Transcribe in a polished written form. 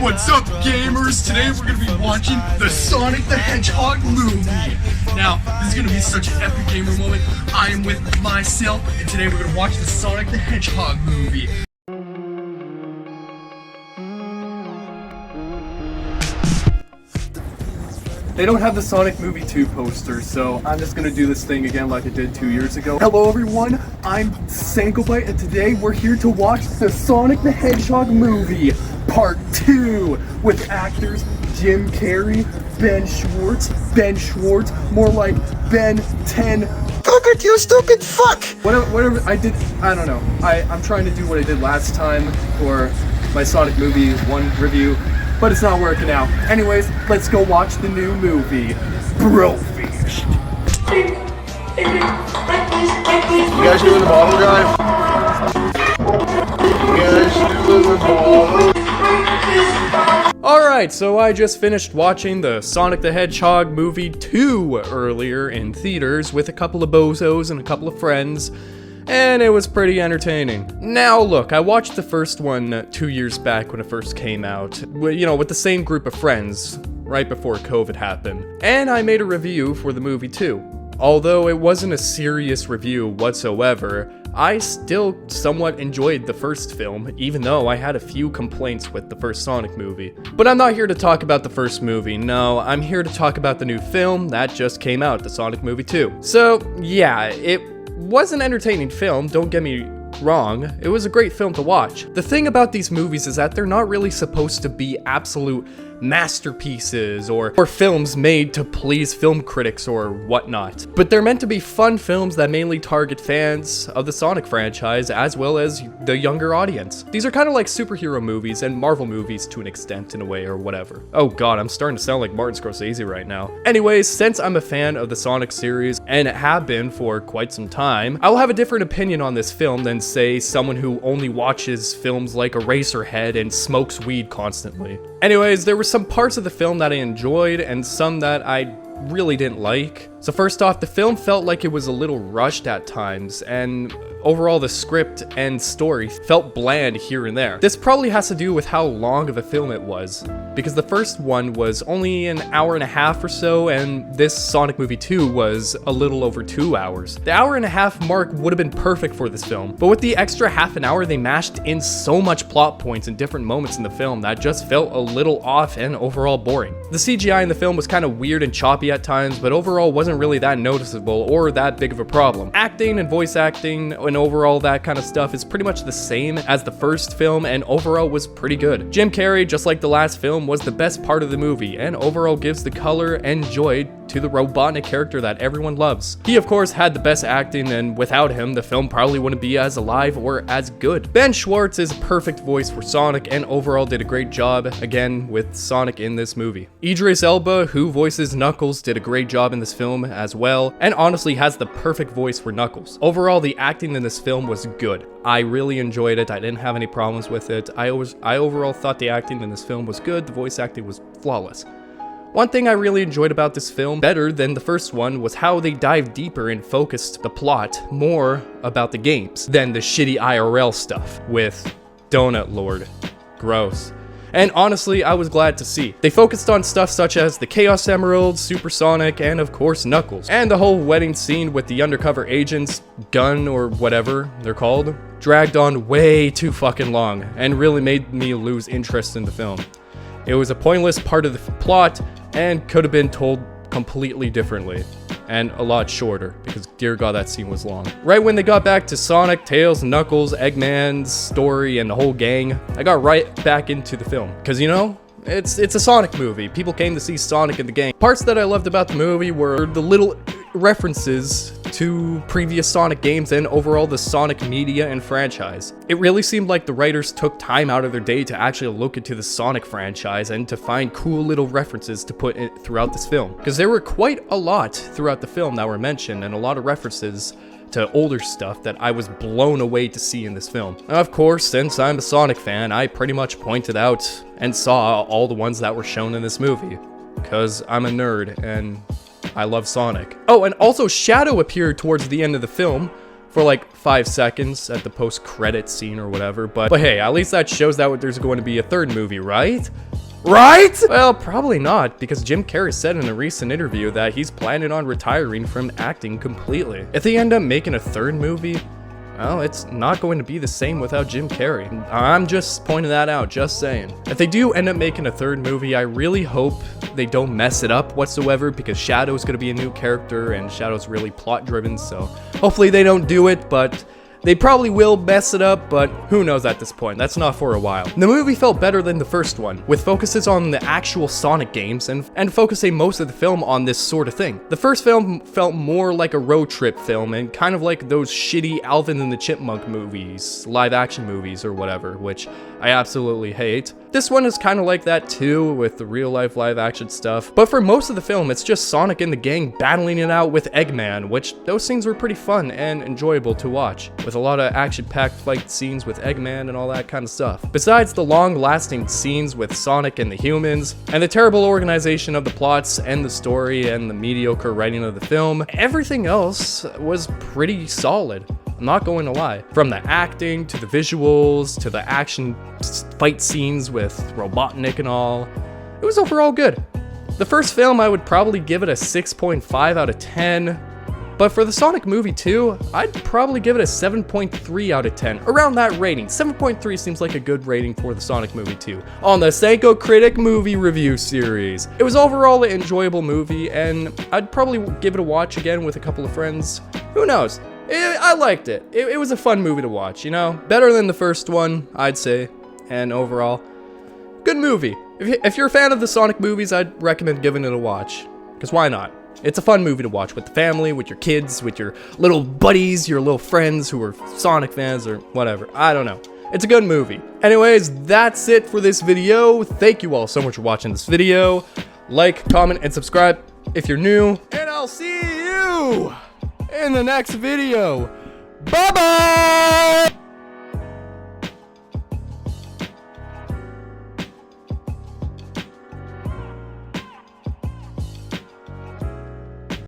What's up, gamers? Today we're gonna be watching the Sonic the Hedgehog movie. Now, this is gonna be such an epic gamer moment. I am with myself, and today we're gonna watch the Sonic the Hedgehog movie. They don't have the Sonic Movie 2 poster, so I'm just gonna do this thing again like I did 2 years ago. Hello everyone, I'm Sankobyte, and today we're here to watch the Sonic the Hedgehog movie, Part 2, with actors Jim Carrey, Ben Schwartz, more like Ben 10. Fuck it, you stupid fuck! Whatever I did, I don't know. I'm trying to do what I did last time for my Sonic Movie 1 review, but it's not working out. Anyways, let's go watch the new movie, Brofish. You guys doing the bottle drive? You guys doing the bottle? Alright, so I just finished watching the Sonic the Hedgehog movie 2 earlier in theaters with a couple of bozos and a couple of friends, and it was pretty entertaining. Now look, I watched the first one 2 years back when it first came out, with the same group of friends, right before COVID happened, and I made a review for the movie too. Although it wasn't a serious review whatsoever, I still somewhat enjoyed the first film, even though I had a few complaints with the first Sonic movie. But I'm not here to talk about the first movie, no, I'm here to talk about the new film that just came out, the Sonic Movie 2. So, yeah, it was an entertaining film, don't get me wrong, it was a great film to watch. The thing about these movies is that they're not really supposed to be absolute masterpieces or films made to please film critics or whatnot. But they're meant to be fun films that mainly target fans of the Sonic franchise as well as the younger audience. These are kind of like superhero movies and Marvel movies to an extent in a way or whatever. Oh god, I'm starting to sound like Martin Scorsese right now. Anyways, since I'm a fan of the Sonic series and have been for quite some time, I'll have a different opinion on this film than say someone who only watches films like Eraserhead and smokes weed constantly. Anyways, there were some parts of the film that I enjoyed and some that I really didn't like. So first off, the film felt like it was a little rushed at times, and overall the script and story felt bland here and there. This probably has to do with how long of a film it was, because the first one was only an hour and a half or so, and this Sonic Movie 2 was a little over 2 hours. The hour and a half mark would have been perfect for this film, but with the extra half an hour, they mashed in so much plot points and different moments in the film that just felt a little off and overall boring. The CGI in the film was kind of weird and choppy at times, but overall wasn't really that noticeable or that big of a problem. Acting and voice acting and overall that kind of stuff is pretty much the same as the first film and overall was pretty good. Jim Carrey, just like the last film, was the best part of the movie and overall gives the color and joy to the Robotnik character that everyone loves. He of course had the best acting, and without him the film probably wouldn't be as alive or as good. Ben Schwartz is a perfect voice for Sonic and overall did a great job again with Sonic in this movie. Idris Elba, who voices Knuckles, did a great job in this film as well, and honestly has the perfect voice for Knuckles. Overall, the acting in this film was good. I really enjoyed it. I didn't have any problems with it. I overall thought the acting in this film was good. The voice acting was flawless. One thing I really enjoyed about this film, better than the first one, was how they dived deeper and focused the plot more about the games than the shitty IRL stuff with Donut Lord. Gross. And honestly, I was glad to see. They focused on stuff such as the Chaos Emerald, Supersonic, and of course Knuckles. And the whole wedding scene with the undercover agents, Gun or whatever they're called, dragged on way too fucking long and really made me lose interest in the film. It was a pointless part of the plot and could have been told completely differently and a lot shorter, because dear god that scene was long. Right when they got back to Sonic, Tails, Knuckles, Eggman's story and the whole gang, I got right back into the film, because it's a Sonic movie. People came to see Sonic and the gang. Parts that I loved about the movie were the little references to previous Sonic games and overall the Sonic media and franchise. It really seemed like the writers took time out of their day to actually look into the Sonic franchise and to find cool little references to put in throughout this film. Because there were quite a lot throughout the film that were mentioned and a lot of references to older stuff that I was blown away to see in this film. Of course, since I'm a Sonic fan, I pretty much pointed out and saw all the ones that were shown in this movie. Because I'm a nerd and I love Sonic. Oh, and also Shadow appeared towards the end of the film for like 5 seconds at the post-credit scene or whatever, but hey, at least that shows that there's going to be a third movie, right? Right? Well, probably not, because Jim Carrey said in a recent interview that he's planning on retiring from acting completely. If they end up making a third movie, well, it's not going to be the same without Jim Carrey. I'm just pointing that out, just saying. If they do end up making a third movie, I really hope they don't mess it up whatsoever, because Shadow's gonna be a new character, and Shadow's really plot-driven, so hopefully they don't do it, but they probably will mess it up, but who knows at this point. That's not for a while. The movie felt better than the first one, with focuses on the actual Sonic games and focusing most of the film on this sort of thing. The first film felt more like a road trip film and kind of like those shitty Alvin and the Chipmunk movies, live action movies or whatever, which I absolutely hate. This one is kind of like that too, with the real life live action stuff, but for most of the film it's just Sonic and the gang battling it out with Eggman, which those scenes were pretty fun and enjoyable to watch, with a lot of action-packed fight scenes with Eggman and all that kind of stuff. Besides the long-lasting scenes with Sonic and the humans, and the terrible organization of the plots and the story and the mediocre writing of the film, everything else was pretty solid. I'm not going to lie. From the acting, to the visuals, to the action fight scenes with Robotnik and all, it was overall good. The first film, I would probably give it a 6.5 out of 10, but for the Sonic movie 2, I'd probably give it a 7.3 out of 10, around that rating. 7.3 seems like a good rating for the Sonic movie 2 on the Sankobyte movie review series. It was overall an enjoyable movie, and I'd probably give it a watch again with a couple of friends. Who knows? I liked it. It was a fun movie to watch, you know? Better than the first one, I'd say. And overall, good movie. If you're a fan of the Sonic movies, I'd recommend giving it a watch. Because why not? It's a fun movie to watch with the family, with your kids, with your little buddies, your little friends who are Sonic fans or whatever. I don't know. It's a good movie. Anyways, that's it for this video. Thank you all so much for watching this video. Like, comment, and subscribe if you're new. And I'll see you in the next video. Bye-bye!